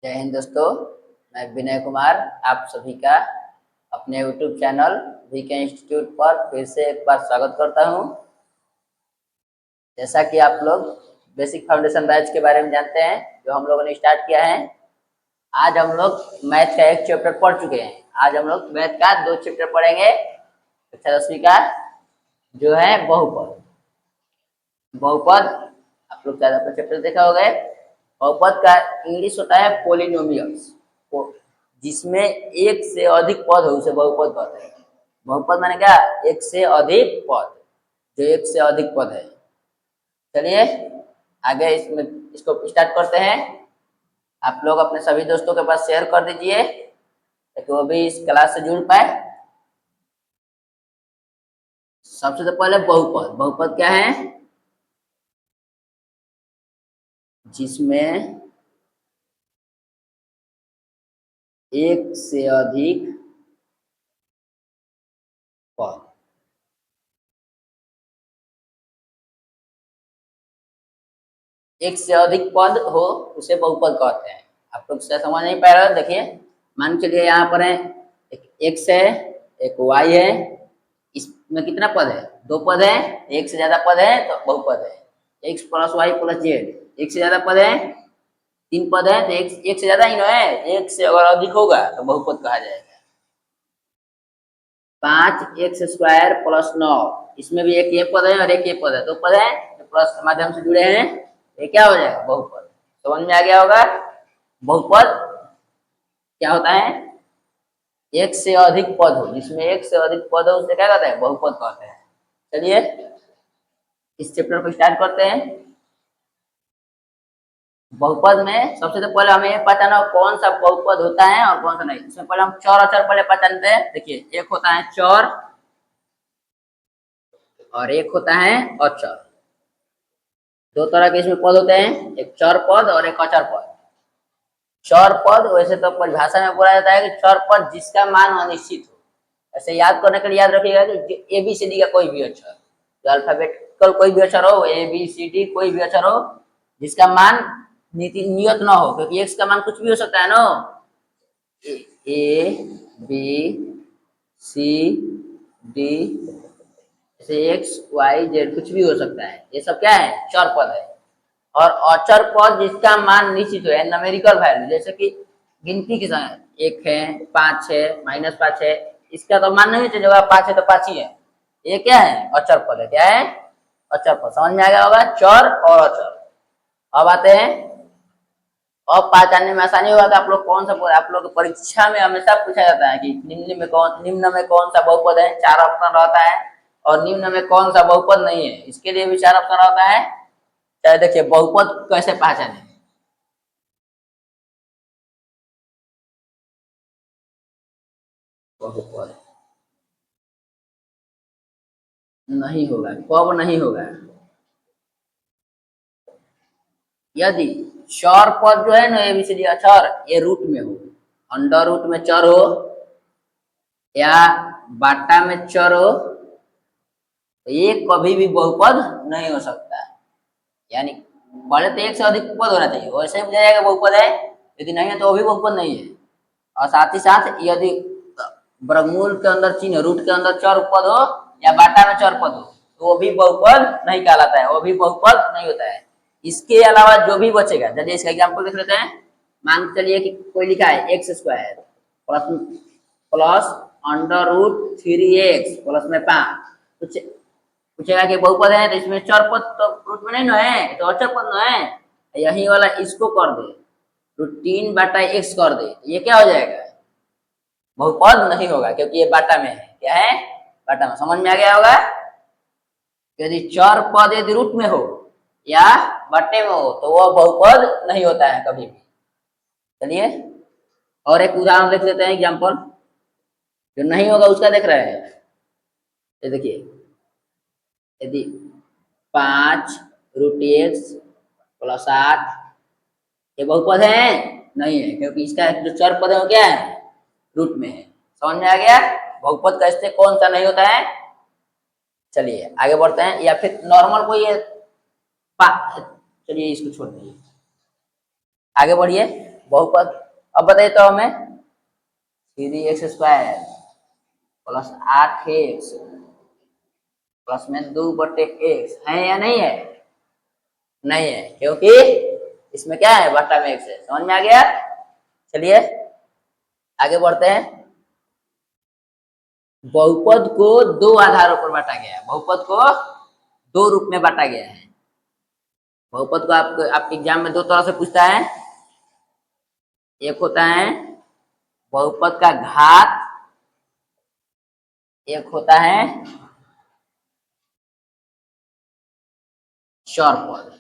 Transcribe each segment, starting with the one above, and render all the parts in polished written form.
जय हिंद दोस्तों। मैं विनय कुमार आप सभी का अपने YouTube चैनल वीके इंस्टीट्यूट पर फिर से एक बार स्वागत करता हूं। जैसा कि आप लोग बेसिक फाउंडेशन बैच के बारे में जानते हैं जो हम लोगों ने स्टार्ट किया है। आज हम लोग मैथ का एक चैप्टर पढ़ चुके हैं। आज हम लोग मैथ का 2 चैप्टर पढ़ेंगे। कक्षा 10वीं का जो है बहुपद। आप लोग ज़्यादा चैप्टर देखा होगा। बहुपद का इंग्लिश होता है पोलिनोमियल्स, जिसमें एक से अधिक पद हो उसे बहुपद कहते हैं। बहुपद माने क्या? एक से अधिक पद, जो एक से अधिक पद है। चलिए आगे इसको स्टार्ट करते हैं। आप लोग अपने सभी दोस्तों के पास शेयर कर दीजिए ताकि वो भी इस क्लास से जुड़ पाए। सबसे तो पहले बहुपद। बहुपद क्या है? जिसमें एक से अधिक पद। एक से अधिक पद हो उसे बहुपद कहते हैं। आप लोग से समझ नहीं पा रहे हो? देखिए मान चलिए यहाँ पर है एक एक्स है, एक वाई है। इसमें कितना पद है? 2 पद है। एक से ज्यादा पद है तो बहुपद है। X plus Y plus Z. एक से ज्यादा पद है, 3 पद है तो एक से ज्यादा ही ना है। एक से अगर अधिक होगा तो बहुपद कहा जाएगा। 5x² प्लस 9, इसमें भी एक ये पद है और एक ये पद है। 2 पद है तो प्लस के माध्यम से जुड़े हैं। ये क्या हो जाएगा? बहुपद। समझ में आ गया होगा? बहुपद क्या होता है? एक से अधिक पद हो, जिसमें एक से अधिक पद हो उसे क्या कहते हैं? बहुपद कहते हैं। चलिए इस चैप्टर को स्टार्ट करते हैं। बहुपद में सबसे तो पहले हमें पहचाना कौन सा बहुपद होता है और कौन सा नहीं। इसमें पहले हम चर अचर पहले पहचानते हैं। देखिए एक होता है चर और एक होता है अचर। 2 तरह के इसमें पद होते हैं, एक चर पद और एक अचर पद। चर पद वैसे तो परिभाषा में बोला जाता है कि चर पद जिसका मान अनिश्चित हो। ऐसे याद करने के लिए याद रखिएगा कि ABCD का कोई भी अक्षर, जो अल्फाबेटिकल कोई भी अक्षर हो, ABCD कोई भी अक्षर हो जिसका मान नियत ना हो, क्योंकि एक्स का मान कुछ भी हो सकता है ना। ABCD जैसे XYZ कुछ भी हो सकता है। ये सब क्या है? चर पद है। और अचर पद जिसका मान निश्चित है, न्यूमेरिकल वैल्यू, जैसे कि गिनती के समय 1 है, 5 है, -5 है, इसका तो मान नहीं चाहिए। 5 है तो 5 ही है। ये क्या है? अचर पद है। क्या है? अचर पद। समझ में आ गया होगा? चर और अचर। अब आते हैं, अब पहचानने में आसानी होगा कि आप लोग कौन सा पद। आप लोग परीक्षा में हमेशा पूछा जाता है कि निम्न में कौन सा बहुपद है। 4 ऑप्शन रहता है और निम्न में कौन सा बहुपद नहीं है, इसके लिए भी 4 ऑप्शन रहता है। चाहे देखिए बहुपद कैसे पहचाने। बहुपद नहीं होगा। कब नहीं होगा? यदि चर पद जो है ना, ABCD अक्षर, ये रूट में हो, अंडर रूट में चर हो या बाटा में चर हो, तो ये कभी भी बहुपद नहीं हो सकता। यानी पहले तो एक से अधिक पद होना चाहिए, वैसे ही मुझे जाएगा बहुपद है। यदि नहीं है तो वो भी बहुपद नहीं है। और साथ ही साथ यदि वर्गमूल के अंदर चिन्ह, रूट के अंदर चर पद हो या बाटा में चर पद हो, तो वो भी बहुपद नहीं कहलाता है, वो भी बहुपद नहीं होता है। इसके अलावा जो भी बचेगा, चलिए इसका एग्जाम्पल देख लेते हैं। मान के चलिए कि कोई लिखा है x² प्लस √3x प्लस में 5। पूछेगा कि बहुपद है तो इसमें चर पद तो रूट में नहीं ना है, तो अचर पद ना है। यही वाला इसको कर दे, √3/x कर दे, ये क्या हो जाएगा? बहुपद नहीं होगा, क्योंकि ये बाटा में है। क्या है? बाटा में। समझ में आ गया होगा? यदि चर पद यदि रूट में हो या बट्टे में हो तो वह बहुपद नहीं होता है कभी भी। चलिए और एक उदाहरण देख लेते हैं, एग्जाम्पल जो नहीं होगा उसका देख रहे हैं। ये देखिए, यदि 5√x प्लस 8 ये बहुपद है? नहीं है, क्योंकि इसका जो चर पद है वो क्या है? रूट में है। समझ में आ गया? बहुपद कैसे कौन सा नहीं होता है। चलिए आगे बढ़ते हैं। या फिर नॉर्मल कोई चलिए इसको छोड़ दीजिए, आगे बढ़िए। बहुपद। अब बताइए तो हमें 3x² प्लस 8x प्लस में 2/x है या नहीं है? नहीं है, क्योंकि इसमें क्या है, बट्टा में x है। समझ में आ गया? चलिए आगे बढ़ते हैं। बहुपद को दो आधारों पर बांटा गया है। बहुपद को दो रूप में बांटा गया है। बहुपद को आपके एग्जाम में दो तरह से पूछता है। एक होता है बहुपद का घात, एक होता है चौरपद।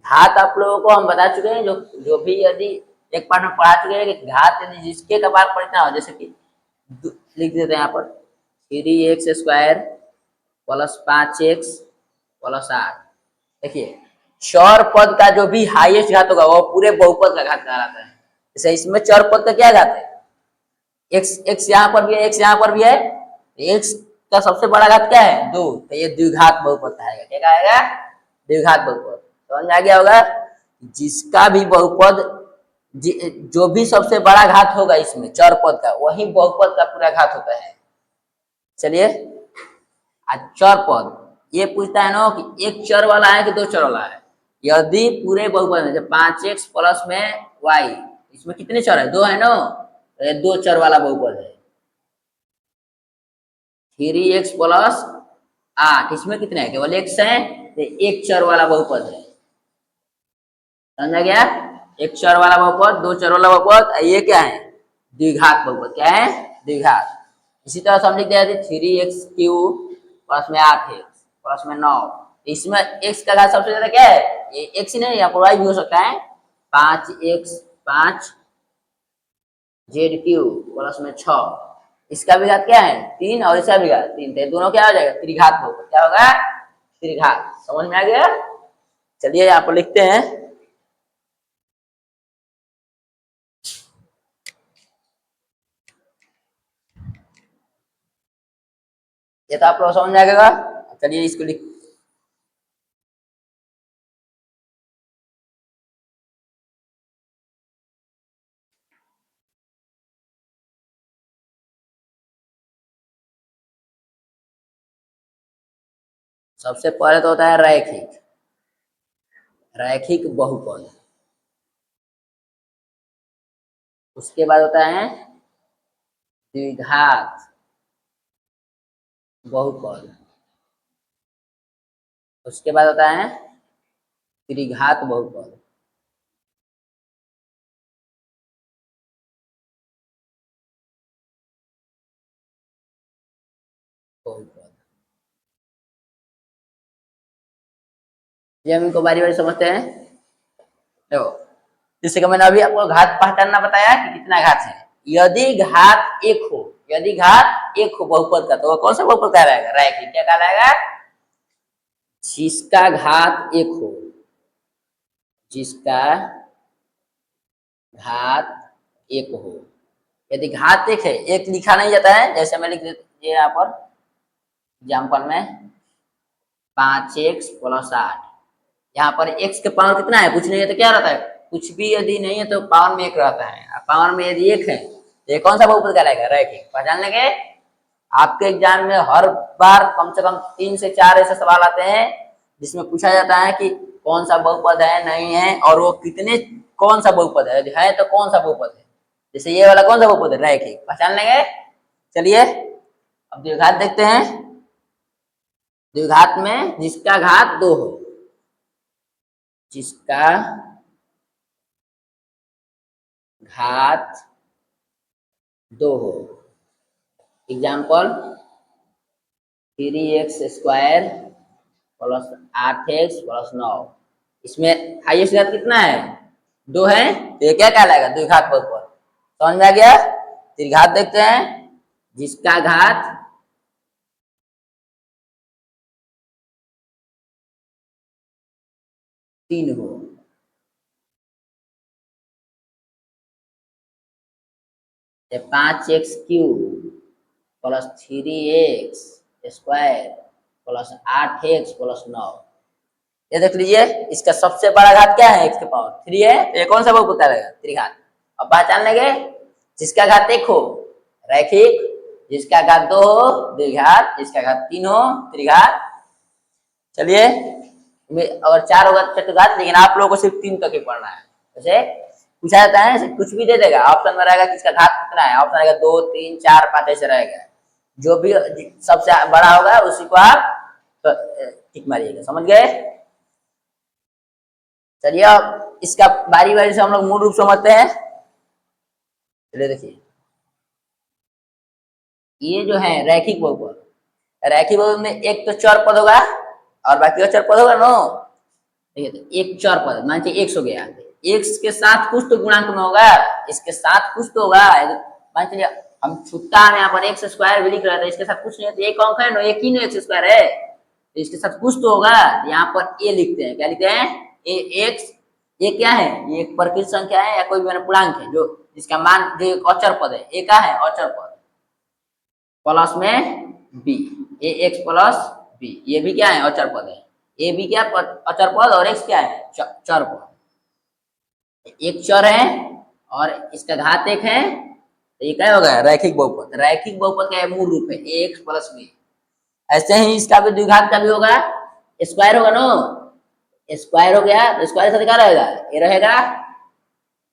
घात आप लोगों को हम बता चुके हैं, जो जो भी यदि एक पार्ट में पढ़ा चुके हैं कि घात यदि जिसके कपार पर इतना हो, जैसे कि लिख देते हैं यहाँ पर 3x² प्लस 5x प्लस 8। देखिए चौर पद का जो भी हाईएस्ट घात होगा वो पूरे बहुपद का घात कहलाता है। जैसे इसमें चौर पद का क्या घात है, एक्स। एक्स यहाँ पर भी है, एक्स यहाँ पर भी है। एक्स का सबसे बड़ा घात क्या है, 2, तो ये द्विघात बहुपद कहेगा। क्या कहेगा? द्विघात बहुपद। समझ में आ गया होगा? जिसका भी बहुपद जो भी सबसे बड़ा घात होगा इसमें चर पद का, वही बहुपद का पूरा घात होता है। चलिए चर पद ये पूछता है ना कि एक चर वाला है कि दो चर वाला है। यदि पूरे बहुपद में 5x प्लस में y, इसमें कितने चर है, दो है ना, तो ये दो चर वाला बहुपद है। 3x प्लस 8, इसमें कितने है, केवल x है, तो एक चर वाला बहुपद है। समझा गया? एक चर वाला बहुपद, दो चर वाला बहुपद, ये क्या है, द्विघात बहुपद। क्या है? द्विघात। इसी तरह से हम लिख दिया 3x³ प्लस में 8x प्लस में 9। इसमें x का घात सबसे ज्यादा क्या है, ये x ही नहीं, यहाँ पर y भी हो सकता है। 5x5z³ प्लस में 6, इसका भी घात क्या है 3 और इसका भी घात 3, तो दोनों क्या हो जाएगा, त्रिघात बहुपद। क्या होगा? त्रिघात। समझ में आ गया? चलिए यहाँ पर लिखते हैं। ये तो आप लोग समझ में आ गया। चलिए इसको लिख, सबसे पहले तो होता है रैखिक, रैखिक बहुपद। उसके बाद होता है द्विघात बहुपद। उसके बाद होता है त्रिघात बहुपद। बहुपद ये हम इनको बारी बारी समझते हैं। देखो जैसे कि मैंने अभी आपको घात पहचानना बताया कि कितना घात है। यदि घात एक हो, यदि घात एक हो बहुपद का, तो वह कौन सा बहुपद कहलाएगा, रैखिक। क्या कहलाएगा? जिसका घात एक हो, जिसका घात एक हो। यदि घात एक है, एक लिखा नहीं जाता है, जैसे मैं लिख देता यहाँ पर एग्जाम्पल में 5x प्लस 8। यहाँ पर x के पावर कितना है, कुछ नहीं है, तो क्या रहता है, कुछ भी यदि नहीं है तो पावर में एक रहता है। पावर में यदि एक है तो ये कौन सा बहुपद कहलाएगा, रैखिक। पहचान लेंगे। आपके एग्जाम में हर बार कम से कम 3 से 4 ऐसे सवाल आते हैं जिसमें पूछा जाता है कि कौन सा बहुपद है, नहीं है, और वो कितने, कौन सा बहुपद है, यदि है तो कौन सा बहुपद है। जैसे ये वाला कौन सा बहुपद है, रैखिक। पहचान लेंगे। चलिए अब द्विघात देखते हैं। द्विघात में जिसका घात 2 हो, जिसका घात 2 हो। Example 3x² plus 8x plus 9। इसमें हाईएस्ट घात कितना है, 2 है, तो ये क्या कहलाएगा, द्विघात बहुपद। समझ में आ गया? त्रिघात देखते हैं। जिसका घात 3 हो। 5x³ plus 3x² plus 8x plus 9। ये देख लीजिए, इसका सबसे बड़ा घात क्या है, x के पावर 3 है, तो ये कौन सा बहुपद रहेगा, त्रिघात। अब पहचान लेंगे, जिसका घात 1 हो रैखिक, जिसका घात 2 हो द्विघात, जिसका घात 3 हो त्रिघात। चलिए, अगर 4 होगा चतुर्घात, लेकिन आप लोगों को सिर्फ 3 तक ही पढ़ना है। जैसे पूछा जाता है कुछ भी दे देगा, ऑप्शन में रहेगा किसका घात कितना है, ऑप्शन रहेगा 2 3 4 5 ऐसे रहेगा, जो भी सबसे बड़ा होगा उसी को आप तो टिक मारिएगा। समझ गए। चलिए अब इसका बारी बारी से हम लोग मूल रूप समझते हैं। चलिए देखिए, ये जो है रैखिक बहुपद, रैखिक बहुपद में एक तो चर पद होगा और बाकी का चर पद होगा नो। ठीक है, एक चर पद मान लीजिए x हो गया, x के साथ कुछ तो गुणांक में होगा, इसके साथ कुछ तो होगा। मान चलिए हम छुट्टा है यहाँ पर एक्स स्क्वायर भी लिख रहा था, इसके साथ कुछ नहीं है तो एक अंक है नो, एक ही नो एक्स स्क्वायर है, तो इसके साथ कुछ तो होगा। यहाँ पर ए लिखते हैं, क्या लिखते हैं, ए एक्स। ये क्या है, ये एक प्रकृत संख्या है या कोई भी पूर्णांक है जो जिसका मान जो एक अचर पद है, ए का है अचर पद, प्लस में बी, ए एक्स प्लस बी, ये भी क्या है अचर पद है, ए भी क्या अचर पद और एक्स क्या है चर पद। एक चर है और इसका घात 1 है, तो ये क्या होगा रैखिक बहुपद। रैखिक बहुपद का मूल रूप है ए एक्स प्लस बी। ऐसे ही इसका भी द्विघात का भी होगा, स्क्वायर होगा नो, स्क्वायर हो गया तो स्क्वायर साथ क्या रहेगा, ए रहेगा।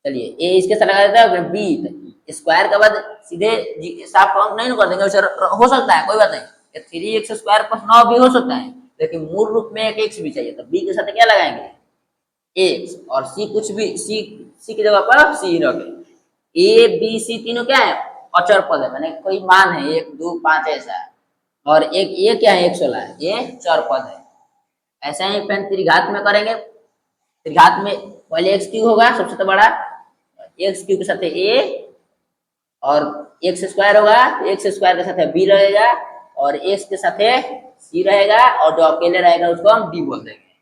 चलिए ए इसके साथ लगा देता है बी, स्क्वायर के बाद सीधे साफ अंक नहीं कर देंगे, हो सकता है कोई बात नहीं, 3x स्क्वायर प्लस 9 भी हो सकता है, लेकिन मूल रूप में एक एक्स भी चाहिए, तो बी के साथ क्या लगाएंगे एक्स, और सी कुछ भी सी की जगह पर सी रखें। ए बी सी तीनों क्या है अचर पद है, मैंने कोई मान है 1 2 5 ऐसा है, और एक ये क्या है 116 है, ये चर पद है। ऐसा ही पेन त्रिघात में करेंगे, त्रिघात में पहले एक्स क्यूब होगा सबसे तो बड़ा, एक्स क्यूब के साथ ए और एक्स स्क्वायर होगा, एक्स स्क्वायर के साथ बी रहेगा और एक्स के साथ सी रहेगा, और जो अकेले रहेगा उसको हम डी बोल देंगे।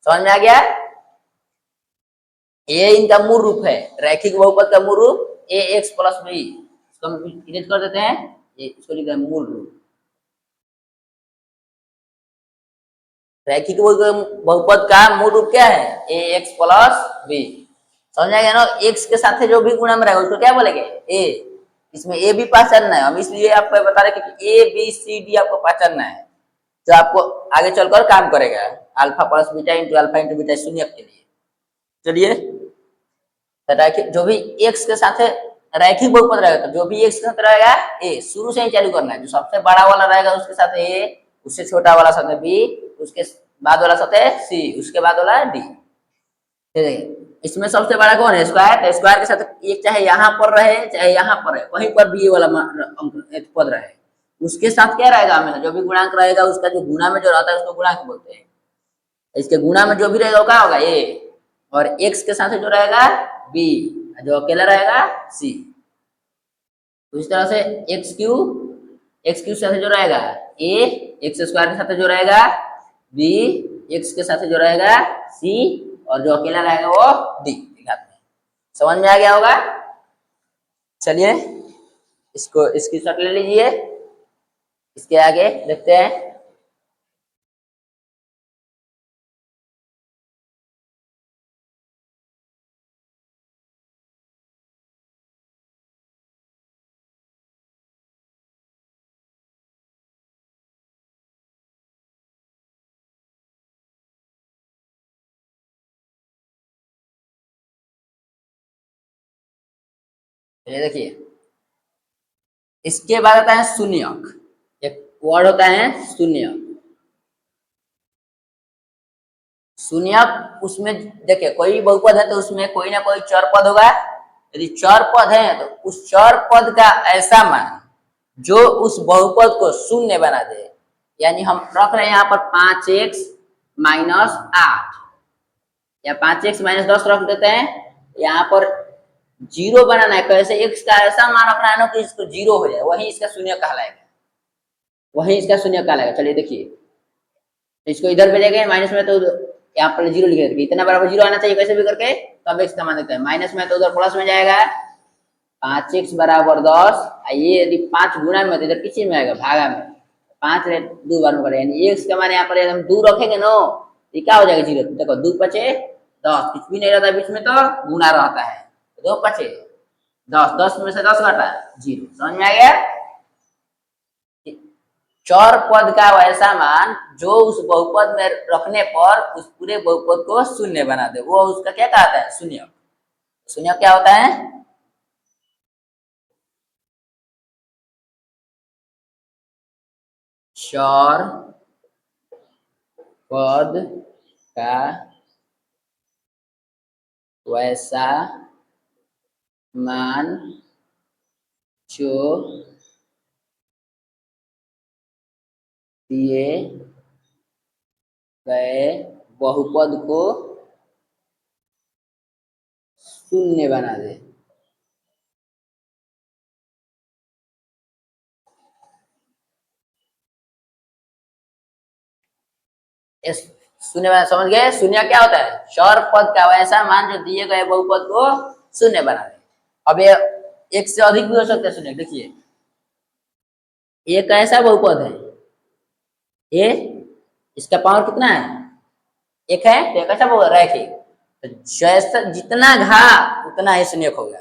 समझ में आ गया। ये इनका मूल रूप है, रैखिक बहुपद का मूल रूप ए एक्स प्लस बी, इसको हम इरेज कर देते हैं, ये इसको लिखते हैं मूल रूप। रैखिक बहुपद का मूल रूप क्या है, ए एक्स प्लस बी। समझ आ गया ना। एक्स के साथ जो भी गुणा में रहेगा उसको क्या बोलेंगे ए, इसमें ए भी पहचानना है, हम इसलिए आपको बता रहे कि ए बी सी डी आपको पहचानना है, जो आपको आगे चलकर काम करेगा, alpha plus beta into alpha into beta शून्य के लिए। चलिए, रैखिक जो भी एक्स के साथ रैखिक बहुपद रहेगा, तो जो भी एक्स के साथ रहेगा ए, शुरू से ही चालू करना है, जो सबसे बड़ा वाला रहेगा उसके साथ ए, उससे छोटा वाला साथ में बी, उसके बाद वाला साथ है सी, उसके बाद वाला डी। ठीक है, इसमें सबसे बड़ा कौन है स्क्वायर, तो स्क्वायर के साथ एक चाहे यहाँ पर रहे चाहे यहाँ पर रहे, कहीं पर भी ये वाला पद रहे, उसके साथ क्या रहेगा हमेशा, जो भी गुणांक रहेगा उसका जो गुणा में जो रहता है उसको गुणांक बोलते हैं। इसके गुणा में जो भी रहेगा वो क्या होगा ए, और एक्स के साथ जो रहेगा बी, जो अकेला रहेगा सी। तो इस तरह से एक्स क्यू साथ जो रहेगा ए, एक्स स्क्वायर के साथ जो रहेगा बी, एक्स के साथ जो रहेगा सी, और जो अकेला रहेगा वो डी। समझ में आ गया होगा। चलिए इसको इसकी शॉट ले लीजिए, इसके आगे देखते हैं। ये देखिए, इसके बाद आता है शून्यक, एक वर्ड होता है शून्यक। शून्यक उसमें देखिए कोई भी बहुपद है तो उसमें कोई ना कोई चर पद होगा, यदि चर पद है तो उस चर पद का ऐसा मान जो उस बहुपद को शून्य बना दे, यानी हम रख रहे हैं यहाँ पर 5x माइनस 8 या 5x माइनस 10 रख देते हैं, यहाँ पर जीरो बनाना है, कैसे एक्स का ऐसा मान रखना है ना कि इसको जीरो हो जाए, वही इसका शून्य कहलाएगा, वही इसका शून्य कहलाएगा। चलिए देखिए, इसको इधर भेजेंगे माइनस में तो यहाँ पर जीरो लिखे, इतना बराबर जीरो आना चाहिए कैसे भी करके, तब एक्स का मान देते हैं, माइनस में तो उधर प्लस में जाएगा 5x बराबर 10, ये यदि 5 गुना में तो इधर किसी में आएगा भागा में, 5 दो बार में करें, यानी एक्स का मान यहाँ पर हम 2 रखेंगे नो, ये क्या हो जाएगा 0। देखो 2 पचे 10, कुछ भी नहीं रहता बीच में तो गुना रहता है। 2 पचे 10, 10 में से 10 घटा 0। समझ में आ गया? चौर पद का वैसा मान जो उस बहुपद में रखने पर उस पूरे बहुपद को शून्य बना दे, वो उसका क्या कहता है? शून्य। शून्य क्या होता है? चौर पद का वैसा मान जो दिए गए बहुपद को शून्य बना दे। शून्य समझ गए? शून्य क्या होता है? चौर पद का वैसा मान जो दिए गए बहुपद को शून्य बना दे। अब ये एक से अधिक भी हो सकता है शून्य। देखिए ये कैसा बहुपद है? ये इसका पावर कितना है? एक है, तो कैसा बहुपद? रैखिक। तो जैसा जितना घात उतना ही शून्य होगा,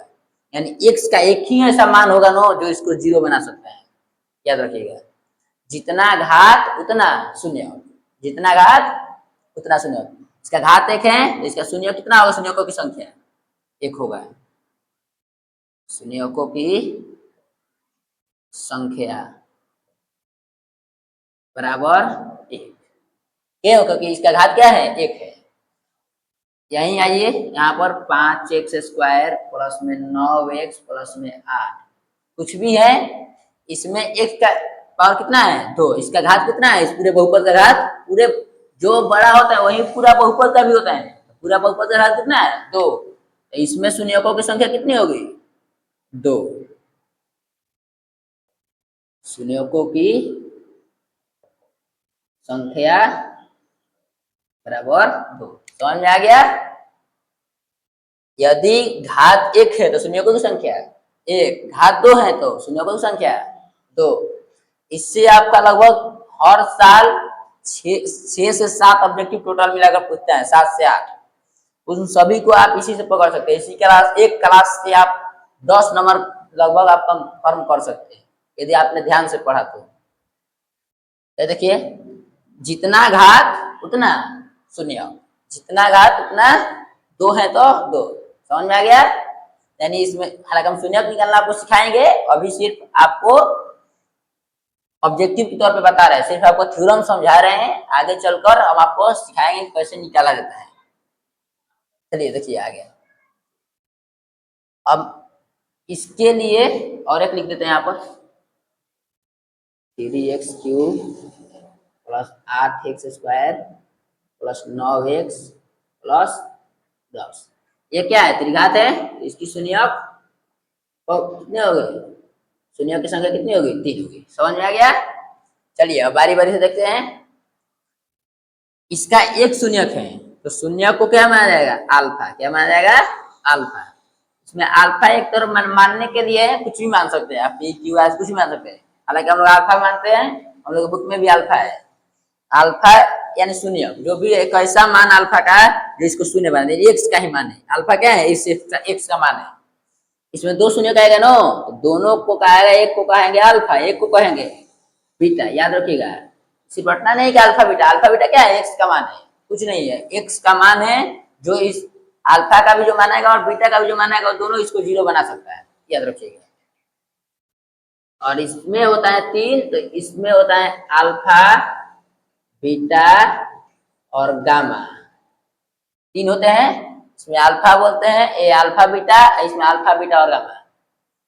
यानी x का एक ही ऐसा मान होगा नो जो इसको 0 बना सकता है। याद रखिएगा, जितना घात उतना शून्य, जितना घात उतना शून्य। इसका घात 1 है तो इसका शून्य कितना होगा? शून्यकों की संख्या 1 होगा। शून्यकों की संख्या बराबर 1 क्यों? क्योंकि इसका घात क्या है? 1 है। यहीं आइए, यहाँ पर 5x² प्लस में 9x प्लस में 8 कुछ भी है, इसमें x का पावर कितना है? 2। इसका घात कितना है? इस पूरे बहुपद का घात, पूरे जो बड़ा होता है वही पूरा बहुपद का भी होता है। पूरा बहुपद का घात कितना है? 2। तो इसमें शून्यकों की संख्या कितनी होगी? 2। शून्यकों की संख्या बराबर 2। समझ में आ गया? यदि घात 1 है तो शून्यकों की संख्या 1, घात 2 है तो शून्यकों की संख्या 2। इससे आपका लगभग हर साल 6 से 7 ऑब्जेक्टिव टोटल मिलाकर पूछता है, 7 से 8। उन सभी को आप इसी से पकड़ सकते हैं। इसी क्लास, एक क्लास से आप 10 नंबर लगभग आप कंफर्म कर सकते हैं यदि आपने ध्यान से पढ़ा तो। देखिए, जितना घात उतना शून्य, जितना घात उतना 2 है तो 2। समझ में आ गया? यानी इसमें हालांकि हम शून्य निकालना आपको सिखाएंगे, अभी सिर्फ आपको ऑब्जेक्टिव के तौर पे बता रहे हैं, सिर्फ आपको थ्योरम समझा रहे हैं। आगे चलकर हम आपको सिखाएंगे कैसे निकाला जाता है। चलिए देखिए आगे। अब इसके लिए और एक लिख देते हैं यहाँ पर, 3x³ plus 8x² plus 9x plus 10। ये क्या है? त्रिघात है, इसकी शून्य कितने हो गए? शून्य की संख्या कितनी होगी? 3 होगी। समझ में आ गया? चलिए अब बारी बारी से देखते हैं। इसका एक शून्यक है तो शून्य को क्या माना जाएगा? अल्फा। क्या माना जाएगा? अल्फा। इसमें अल्फा एक तरफ मानने के लिए कुछ भी मान सकते हैं आप, पी क्यू आर कुछ भी मान सकते हैं। हालांकि हम लोग अल्फा मानते हैं, हम लोग बुक में भी अल्फा है। अल्फा यानी शून्य, जो भी एक ऐसा मान अल्फा का जो इसको शून्य बना दे, एक्स का ही मान है। अल्फा क्या है? एक्स का मान है। इसमें 2 शून्य कहेगा नो, तो दोनों को कहेगा, एक को कहेंगे अल्फा, एक को कहेंगे बीटा। याद रखिएगा, सिर्फ रटना नहीं कि अल्फा बीटा। अल्फा बीटा क्या है? एक्स का मान है, कुछ नहीं है। एक्स का मान है जो इस अल्फा का भी जो मानेगा और बीटा का भी जो मानेगा, दोनों इसको 0 बना सकता है। याद रखिएगा। और इसमें होता है 3, तो इसमें होता है अल्फा, बीटा और गामा। 3 होते हैं, इसमें अल्फा बोलते हैं, ये अल्फा बीटा, इसमें अल्फा बीटा और गामा।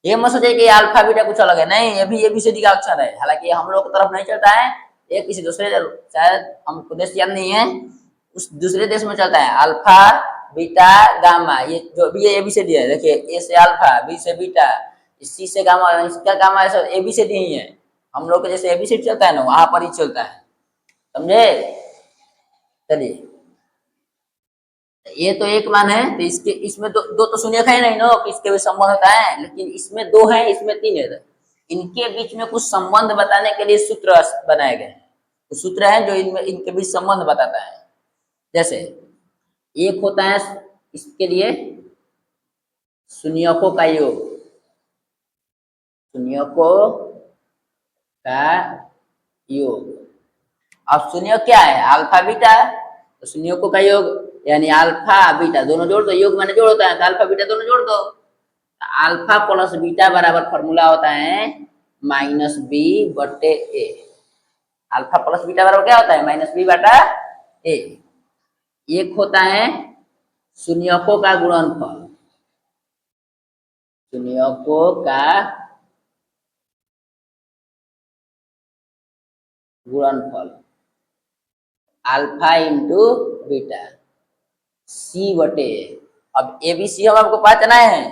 ये मत सोचिए कि अल्फा बीटा कुछ अलग है, नहीं, ये भी एबीसीडी का अक्षर है। हालांकि हम लोग की तरफ नहीं चलता है, ये किसी दूसरे, शायद हमको देश याद नहीं है, उस दूसरे देश में चलता है। अल्फा, बीटा, गामा, ये जो भी ये एबीसीडी है। देखिए, ए से अल्फा, बी से बीटा, सी से गामा, इसका गामा, ऐसा एबीसीडी ही है। हम लोग के जैसे एबीसीडी चलता है ना, वहां पर ही चलता है। समझे? चलिए, ये तो एक मान है, तो इसके इसमें दो तो शून्य है नहीं नो कि इसके भी संबंध होता है, लेकिन इसमें 2 है, इसमें 3 है। इनके बीच में कुछ संबंध बताने के लिए सूत्र बनाए गए हैं। तो सूत्र है जो इनमें इनके बीच संबंध बताता है। जैसे एक होता है इसके लिए शून्यकों का योग, शून्यकों का योग। अब शून्य क्या है, अल्फा बीटा, तो शून्यकों का योग यानी अल्फा बीटा दोनों जोड़ दो, योग माने जोड़ होता है, तो अल्फा बीटा दोनों जोड़ दो। अल्फा प्लस बीटा बराबर फॉर्मूला होता है माइनस बी बटे ए। अल्फा प्लस बीटा बराबर क्या होता है, माइनस बी बटा ए। एक होता है शून्यकों का गुणनफल, शून्यकों का गुणनफल अल्फा इंटू बीटा सी बटे ए। अब ए बी सी हम आपको पहचाना है,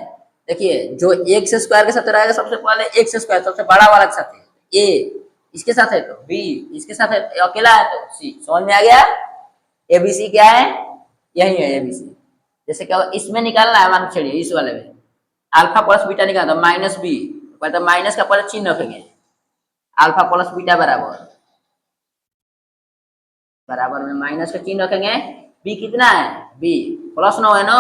देखिए जो एक्स स्क्वायर के साथ रहेगा सबसे पहले एक्स स्क्वायर सबसे बड़ा वाला के साथ है, ए इसके साथ है तो बी इसके साथ है, अकेला है तो सी। समझ में आ गया, एबीसी क्या है, यही है एबीसी। जैसे क्या इसमें निकालना है, मान चलिए इस वाले में अल्फा प्लस बीटा निकालना माइनस बी, पहले माइनस का पहले चिन्ह रखेंगे, अल्फा प्लस बीटा बराबर बराबर में माइनस का चिन्ह रखेंगे, बी कितना है, बी प्लस 9 है नो,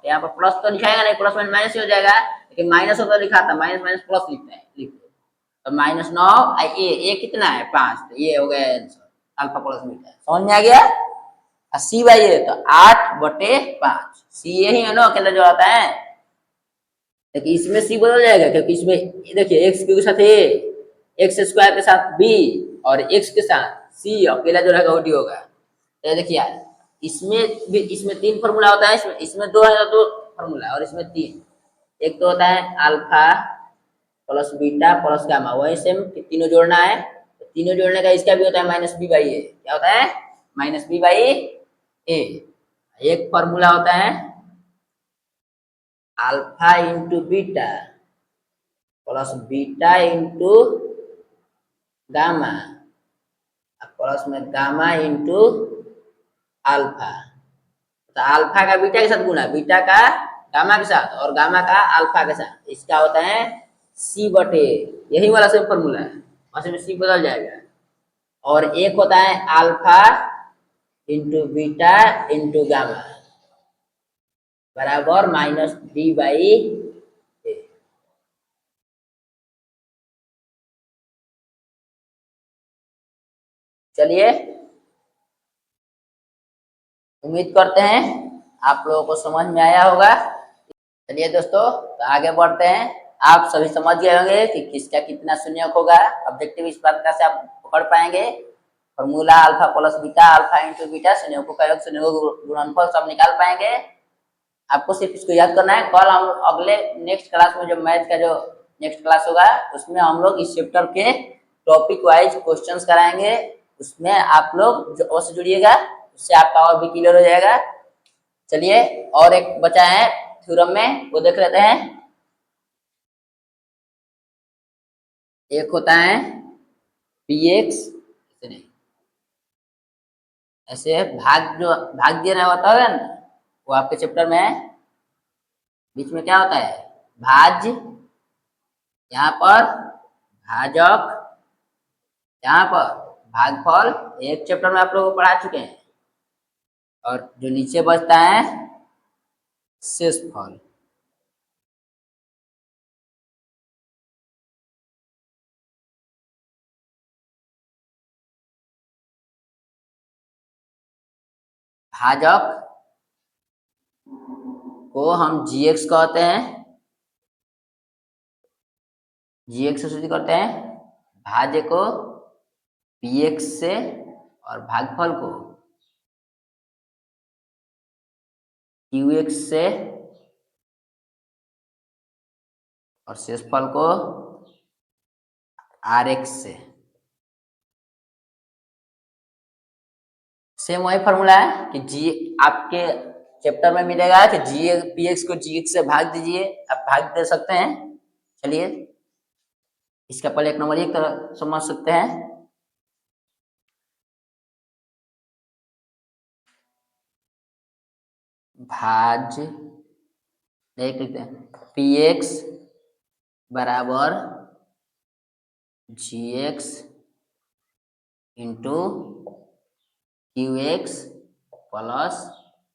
यहाँ पर प्लस तो लिखाएगा नहीं, प्लस में माइनस ही हो जाएगा, लेकिन माइनस हो तो लिखा था, माइनस माइनस प्लस लिखते हैं, लिखते तो माइनस 9 ए कितना है 5, तो ये हो गया आंसर अल्फा प्लस बीटा। समझ में आ गया, सी बाई ए तो 8/5, सी यही है ना अकेला जो आता है, लेकिन इसमें सी बदल जाएगा क्योंकि इसमें देखिए एक्स के साथ ए, एक्स स्क्वायर के साथ बी और एक्स के साथ सी, अकेला जो रहेगा वो डी होगा। तो देखिए यार इसमें भी, इसमें 3 फॉर्मूला होता है, इसमें इसमें 2 है तो 2 फॉर्मूला और इसमें 3। एक तो होता है alpha plus beta plus gamma, वही सेम तीनों जोड़ना है, तो तीनों जोड़ने का इसका भी होता है माइनस बी बाई ए। क्या होता है, माइनस बी बाई ए। एक फॉर्मूला होता है alpha into beta plus beta into gamma plus में गामा इंटू अल्फा। तो अल्फा का बीटा के साथ गुणा, बीटा का गामा के साथ और गामा का अल्फा के साथ, इसका होता है सी बटे, यही वाला सेम फॉर्मूला है, वहां में सी बदल जाएगा। और एक होता है alpha into beta into gamma बराबर माइनस बी बाई ए। चलिए उम्मीद करते हैं आप लोगों को समझ में आया होगा। चलिए दोस्तों तो आगे बढ़ते हैं। आप सभी समझ गए होंगे कि किसका कितना शून्यक होगा, ऑब्जेक्टिव इस प्रकार से आप पकड़ पाएंगे। Formula alpha plus beta, alpha into beta, शून्यकों का योग, शून्यकों का गुणनफल सब निकाल पाएंगे। आपको सिर्फ इसको याद करना है। कल हम अगले नेक्स्ट क्लास में जो मैथ का जो नेक्स्ट क्लास होगा उसमें हम लोग इस चैप्टर के टॉपिक वाइज क्वेश्चंस कराएंगे, उसमें आप लोग जो अवश्य जुड़िएगा, उससे आपका और भी क्लियर हो जाएगा। चलिए और एक बचा है थ्योरम में, वो देख लेते हैं। एक होता है पी एक्स, नहीं ऐसे भाग, जो भाग दिया होता है ना, वो आपके चैप्टर में है। बीच में क्या होता है, भाज्य, यहाँ पर भाजक, यहाँ पर भागफल, एक चैप्टर में आप लोग पढ़ा चुके हैं। और जो नीचे बचता है शेषफल। भाजक को हम जी एक्स कहते हैं, जी एक्स से शुरू करते हैं, भाज्य को पी एक्स से और भागफल को क्यू एक्स से और शेषफल को आर एक्स से। सेम वही फॉर्मूला है कि जी आपके चैप्टर में मिलेगा कि जी पी एक्स को जी एक्स से भाग दीजिए, आप भाग दे सकते हैं। चलिए इसका पहले एक नंबर एक तरह समझ सकते हैं। भाज्य देख लेते हैं, पी एक्स बराबर g x into q x plus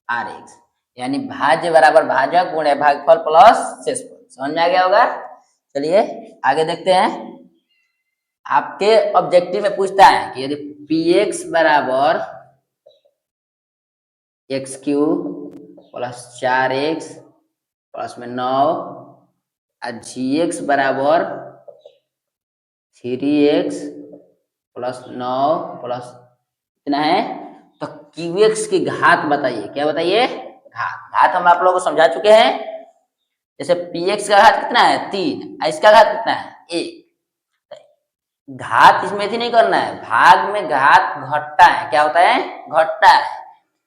r x, यानी भाज्य बराबर भाजक गुणे भागफल प्लस शेषफल। समझ में आ गया होगा। चलिए आगे देखते हैं। आपके ऑब्जेक्टिव में पूछता है कि यदि पी एक्स बराबर x Q plus 4x plus में 9 और जी एक्स बराबर 3x प्लस 9 प्लस कितना है, तो क्यू एक्स की घात बताइए। क्या बताइए? घात। घात हम आप लोगों को समझा चुके हैं। जैसे पी एक्स का घात कितना है 3, इसका घात कितना है 1। घात इसमें थी नहीं करना है, भाग में घात घटता है। क्या होता है? घटता है।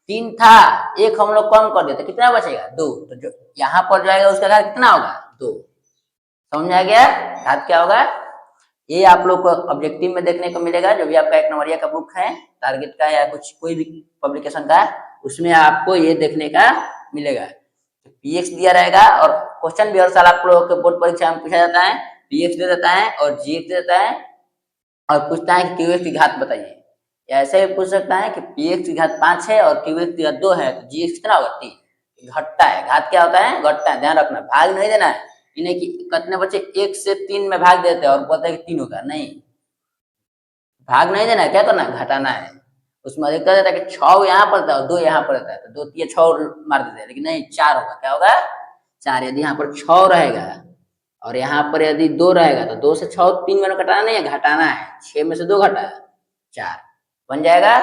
3 था, 1 हम लोग कम कर देते, कितना बचेगा 2। तो जो यहाँ पर जो आएगा उसका घात कितना होगा 2। समझ में आ गया घात क्या होगा। ये आप लोग को ऑब्जेक्टिव में देखने को मिलेगा। जो भी आपका 1 नंबरिया का बुक है, टारगेट का या कुछ कोई भी पब्लिकेशन का, उसमें आपको ये देखने का मिलेगा। पीएक्स दिया रहेगा और क्वेश्चन भी हर साल आप लोगों के बोर्ड परीक्षा में पूछा जाता है। पीएक्स दे देता है और जीएक्स दे देता है और पूछता है कि क्यूएक्स की घात बताइए। ऐसे भी पूछ सकता है कि पीएक्स की घात 5 है और क्यूएक्स की घात 2 है, तो जीएक्स कितना होगा 3। घटता है। घात क्या होता है? घटता है। ध्यान रखना, भाग नहीं देना है। इन्हें कि कितने बच्चे 1 से 3 में भाग देते हैं और बोलते हैं कि 3 होगा। नहीं, भाग नहीं देना है। क्या करना है? घटाना है। उसमें अधिकतर देता है कि 6 यहाँ पर था और 2 यहाँ पर रहता है, तो 2 3 6 मार देते हैं, लेकिन नहीं 4 होगा। क्या होगा? 4। यदि यहाँ पर 6 रहेगा और यहाँ पर यदि 2 रहेगा तो 2 से 6 3 में घटाना नहीं है, घटाना है। 6 में से 2 घटा 4 बन जाएगा।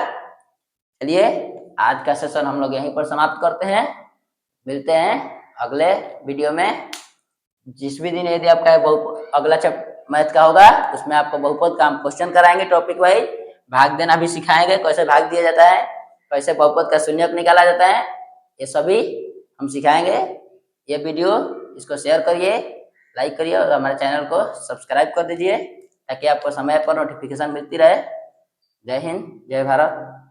चलिए आज का सेशन हम लोग यहीं पर समाप्त करते हैं। मिलते हैं अगले वीडियो में। जिस भी दिन यदि आपका अगला मैथ का होगा उसमें आपको बहुपद का हम क्वेश्चन कराएंगे टॉपिक वाइज। भाग देना भी सिखाएंगे, कैसे भाग दिया जाता है, कैसे बहुपद का शून्यक निकाला जाता है, ये सभी हम सिखाएंगे। ये वीडियो इसको शेयर करिए, लाइक करिए और हमारे चैनल को सब्सक्राइब कर दीजिए ताकि आपको समय पर नोटिफिकेशन मिलती रहे। जय हिंद, जय भारत।